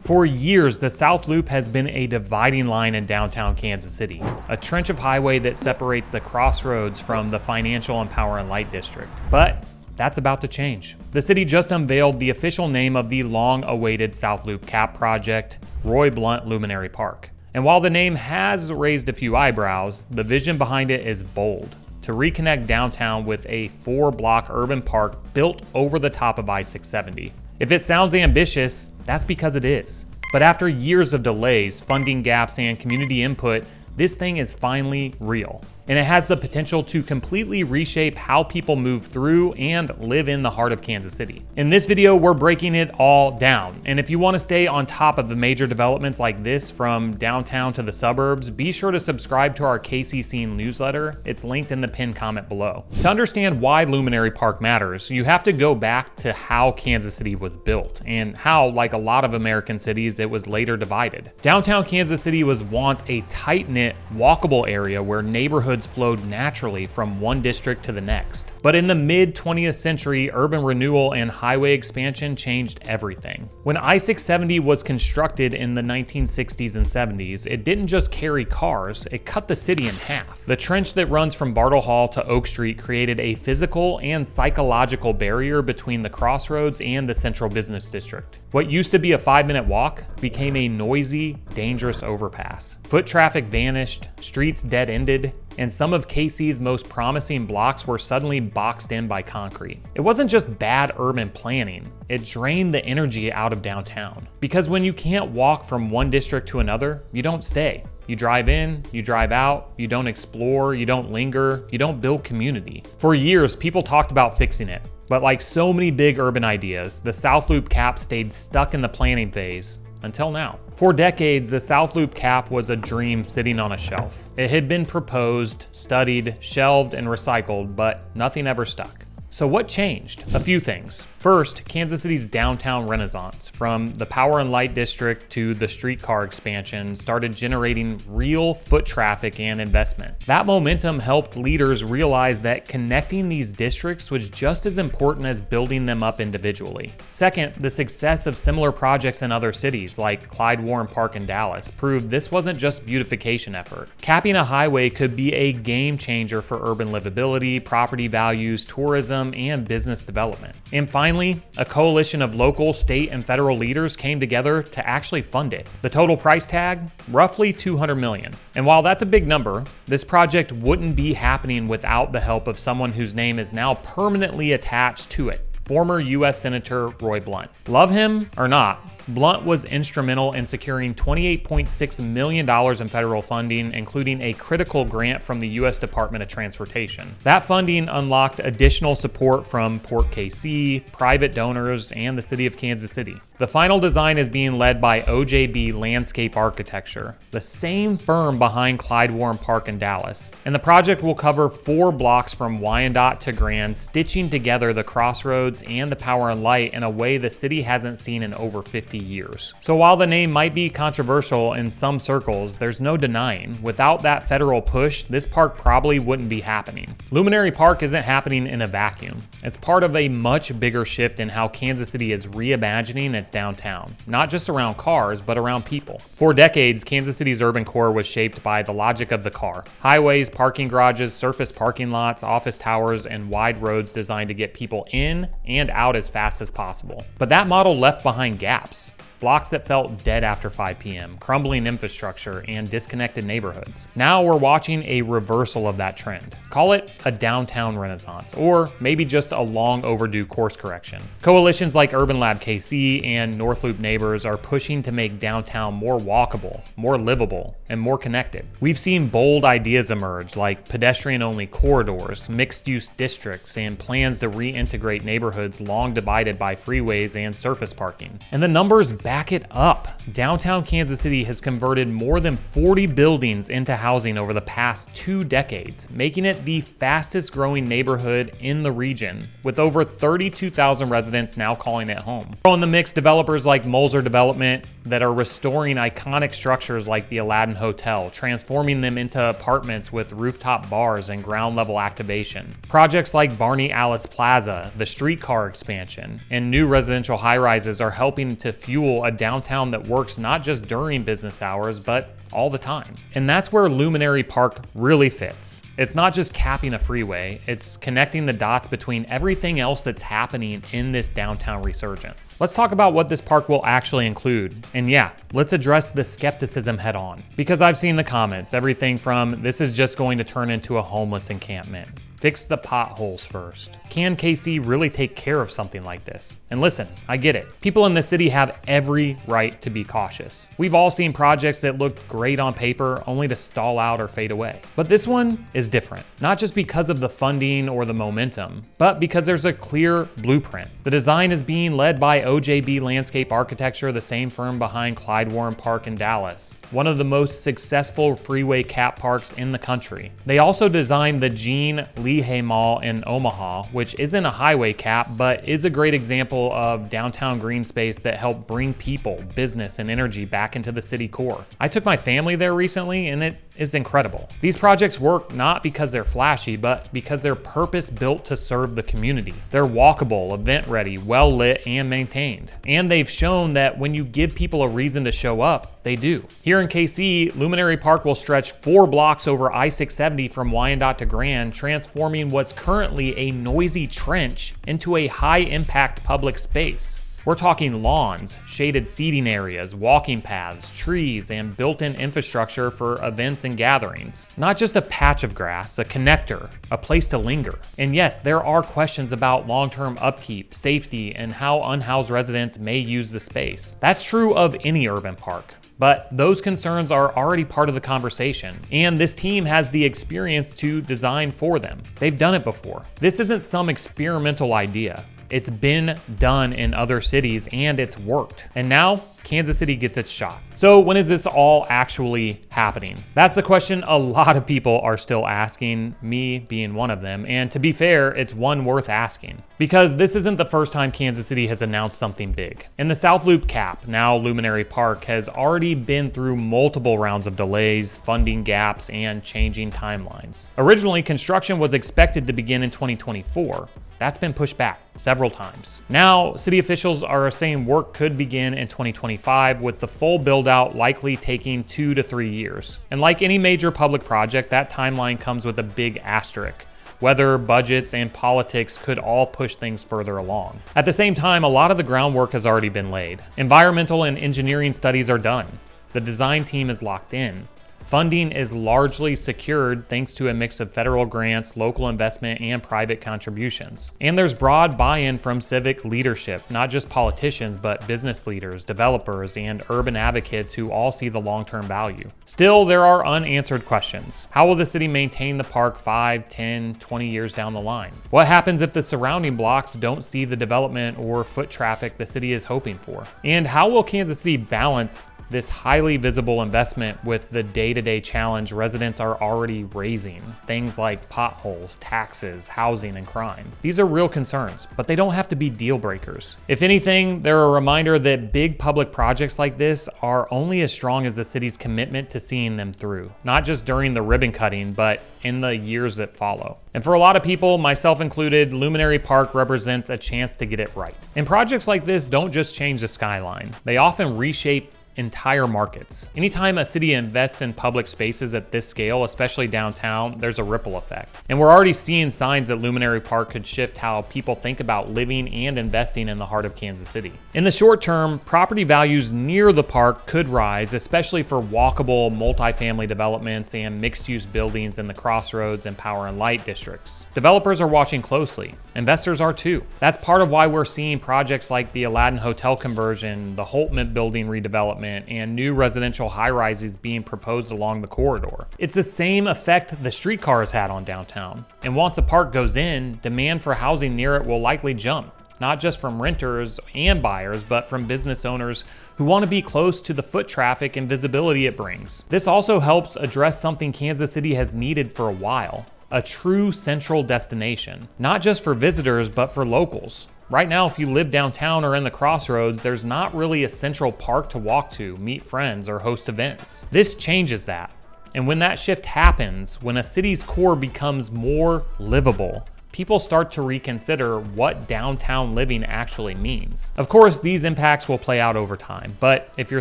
For years, the South Loop has been a dividing line in downtown Kansas City, a trench of highway that separates the Crossroads from the Financial and Power and Light District. But that's about to change. The city just unveiled the official name of the long-awaited South Loop Cap project, Roy Blunt Luminary Park. And while the name has raised a few eyebrows, the vision behind it is bold: to reconnect downtown with a 4-block urban park built over the top of I-670. If it sounds ambitious, that's because it is. But after years of delays, funding gaps, and community input, this thing is finally real. And it has the potential to completely reshape how people move through and live in the heart of Kansas City. In this video, we're breaking it all down. And if you want to stay on top of the major developments like this from downtown to the suburbs, be sure to subscribe to our KC Scene newsletter. It's linked in the pinned comment below. To understand why Luminary Park matters, you have to go back to how Kansas City was built and how, like a lot of American cities, it was later divided. Downtown Kansas City was once a tight-knit, walkable area where neighborhoods flowed naturally from one district to the next. But in the mid-20th century, urban renewal and highway expansion changed everything. When I-670 was constructed in the 1960s and 70s, it didn't just carry cars, it cut the city in half. The trench that runs from Bartle Hall to Oak Street created a physical and psychological barrier between the Crossroads and the Central Business District. What used to be a 5-minute walk became a noisy, dangerous overpass. Foot traffic vanished, streets dead-ended, and some of KC's most promising blocks were suddenly boxed in by concrete. It wasn't just bad urban planning, it drained the energy out of downtown. Because when you can't walk from one district to another, you don't stay. You drive in, you drive out, you don't explore, you don't linger, you don't build community. For years, people talked about fixing it. But like so many big urban ideas, the South Loop Cap stayed stuck in the planning phase until now. For decades, the South Loop Cap was a dream sitting on a shelf. It had been proposed, studied, shelved, and recycled, but nothing ever stuck. So what changed? A few things. First, Kansas City's downtown renaissance, from the Power and Light District to the streetcar expansion, started generating real foot traffic and investment. That momentum helped leaders realize that connecting these districts was just as important as building them up individually. Second, the success of similar projects in other cities, like Clyde Warren Park in Dallas, proved this wasn't just beautification effort. Capping a highway could be a game changer for urban livability, property values, tourism, and business development. And finally, a coalition of local, state, and federal leaders came together to actually fund it. The total price tag? Roughly $200 million. And while that's a big number, this project wouldn't be happening without the help of someone whose name is now permanently attached to it: former U.S. Senator Roy Blunt. Love him or not, Blunt was instrumental in securing $28.6 million in federal funding, including a critical grant from the U.S. Department of Transportation. That funding unlocked additional support from Port KC, private donors, and the city of Kansas City. The final design is being led by OJB Landscape Architecture, the same firm behind Clyde Warren Park in Dallas. And the project will cover 4 blocks from Wyandotte to Grand, stitching together the Crossroads and the Power and Light in a way the city hasn't seen in over 50 years. So while the name might be controversial in some circles, there's no denying, without that federal push, this park probably wouldn't be happening. Luminary Park isn't happening in a vacuum. It's part of a much bigger shift in how Kansas City is reimagining its downtown, not just around cars, but around people. For decades, Kansas City's urban core was shaped by the logic of the car. Highways, parking garages, surface parking lots, office towers, and wide roads designed to get people in and out as fast as possible. But that model left behind gaps. Blocks that felt dead after 5 p.m., crumbling infrastructure, and disconnected neighborhoods. Now we're watching a reversal of that trend. Call it a downtown renaissance, or maybe just a long overdue course correction. Coalitions like Urban Lab KC and North Loop Neighbors are pushing to make downtown more walkable, more livable, and more connected. We've seen bold ideas emerge, like pedestrian-only corridors, mixed-use districts, and plans to reintegrate neighborhoods long divided by freeways and surface parking. And the numbers back it up. Downtown Kansas City has converted more than 40 buildings into housing over the past 2 decades, making it the fastest growing neighborhood in the region, with over 32,000 residents now calling it home. In the mix, developers like Moser Development that are restoring iconic structures like the Aladdin Hotel, transforming them into apartments with rooftop bars and ground level activation. Projects like Barney Alice Plaza, the streetcar expansion, and new residential high-rises are helping to fuel a downtown that works not just during business hours, but all the time. And that's where Luminary Park really fits. It's not just capping a freeway, it's connecting the dots between everything else that's happening in this downtown resurgence. Let's talk about what this park will actually include. And yeah, let's address the skepticism head on. Because I've seen the comments, everything from this is just going to turn into a homeless encampment. Fix the potholes first. Can KC really take care of something like this? And listen, I get it. People in the city have every right to be cautious. We've all seen projects that look great on paper only to stall out or fade away. But this one is different, not just because of the funding or the momentum, but because there's a clear blueprint. The design is being led by OJB Landscape Architecture, the same firm behind Clyde Warren Park in Dallas, one of the most successful freeway cap parks in the country. They also designed the Gene Lehigh Mall in Omaha, which isn't a highway cap, but is a great example of downtown green space that helped bring people, business, and energy back into the city core. I took my family there recently, and it is incredible. These projects work not because they're flashy, but because they're purpose-built to serve the community. They're walkable, event-ready, well-lit, and maintained. And they've shown that when you give people a reason to show up, they do. Here in KC, Luminary Park will stretch 4 blocks over I-670 from Wyandotte to Grand, transforming what's currently a noisy trench into a high-impact public space. We're talking lawns, shaded seating areas, walking paths, trees, and built-in infrastructure for events and gatherings. Not just a patch of grass, a connector, a place to linger. And yes, there are questions about long-term upkeep, safety, and how unhoused residents may use the space. That's true of any urban park. But those concerns are already part of the conversation, and this team has the experience to design for them. They've done it before. This isn't some experimental idea. It's been done in other cities and it's worked. And now Kansas City gets its shot. So when is this all actually happening? That's the question a lot of people are still asking, me being one of them. And to be fair, it's one worth asking. Because this isn't the first time Kansas City has announced something big. And the South Loop Cap, now Luminary Park, has already been through multiple rounds of delays, funding gaps, and changing timelines. Originally, construction was expected to begin in 2024. That's been pushed back several times. Now, city officials are saying work could begin in 2025, with the full build out likely taking 2 to 3 years. And like any major public project, that timeline comes with a big asterisk. Weather, budgets, and politics could all push things further along. At the same time, a lot of the groundwork has already been laid. Environmental and engineering studies are done. The design team is locked in. Funding is largely secured thanks to a mix of federal grants, local investment, and private contributions. And there's broad buy-in from civic leadership, not just politicians, but business leaders, developers, and urban advocates who all see the long-term value. Still, there are unanswered questions. How will the city maintain the park 5, 10, 20 years down the line? What happens if the surrounding blocks don't see the development or foot traffic the city is hoping for? And how will Kansas City balance this highly visible investment with the day-to-day challenge residents are already raising? Things like potholes, taxes, housing, and crime. These are real concerns, but they don't have to be deal breakers. If anything, they're a reminder that big public projects like this are only as strong as the city's commitment to seeing them through, not just during the ribbon cutting, but in the years that follow. And for a lot of people, myself included, Luminary Park represents a chance to get it right. And projects like this don't just change the skyline. They often reshape entire markets. Anytime a city invests in public spaces at this scale, especially downtown, there's a ripple effect. And we're already seeing signs that Luminary Park could shift how people think about living and investing in the heart of Kansas City. In the short term, property values near the park could rise, especially for walkable multifamily developments and mixed-use buildings in the Crossroads and Power and Light districts. Developers are watching closely. Investors are too. That's part of why we're seeing projects like the Aladdin Hotel conversion, the Holtman building redevelopment, and new residential high-rises being proposed along the corridor. It's the same effect the streetcars had on downtown. And once the park goes in, demand for housing near it will likely jump, not just from renters and buyers, but from business owners who want to be close to the foot traffic and visibility it brings. This also helps address something Kansas City has needed for a while: a true central destination, not just for visitors, but for locals. Right now, if you live downtown or in the Crossroads, there's not really a central park to walk to, meet friends, or host events. This changes that. And when that shift happens, when a city's core becomes more livable, people start to reconsider what downtown living actually means. Of course, these impacts will play out over time, but if you're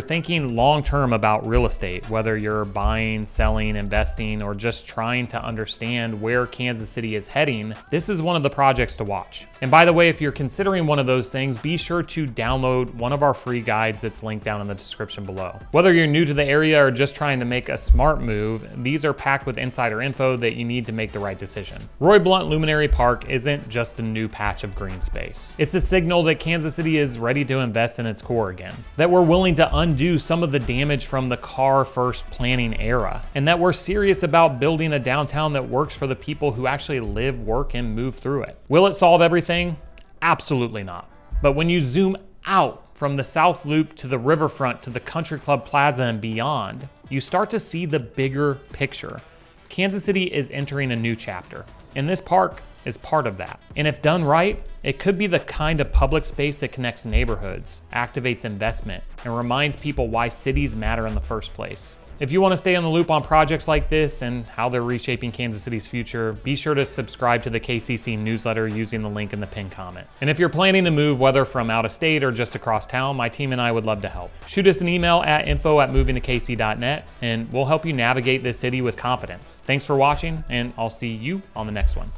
thinking long-term about real estate, whether you're buying, selling, investing, or just trying to understand where Kansas City is heading, this is one of the projects to watch. And by the way, if you're considering one of those things, be sure to download one of our free guides that's linked down in the description below. Whether you're new to the area or just trying to make a smart move, these are packed with insider info that you need to make the right decision. Roy Blunt Luminary Park isn't just a new patch of green space. It's a signal that Kansas City is ready to invest in its core again, that we're willing to undo some of the damage from the car-first planning era, and that we're serious about building a downtown that works for the people who actually live, work, and move through it. Will it solve everything? Absolutely not. But when you zoom out from the South Loop to the riverfront to the Country Club Plaza and beyond, you start to see the bigger picture. Kansas City is entering a new chapter, and this park is part of that. And if done right, it could be the kind of public space that connects neighborhoods, activates investment, and reminds people why cities matter in the first place. If you want to stay on the loop on projects like this and how they're reshaping Kansas City's future, be sure to subscribe to the KCC newsletter using the link in the pinned comment. And if you're planning to move, whether from out of state or just across town, my team and I would love to help. Shoot us an email at info@movingtokc.net and we'll help you navigate this city with confidence. Thanks for watching, and I'll see you on the next one.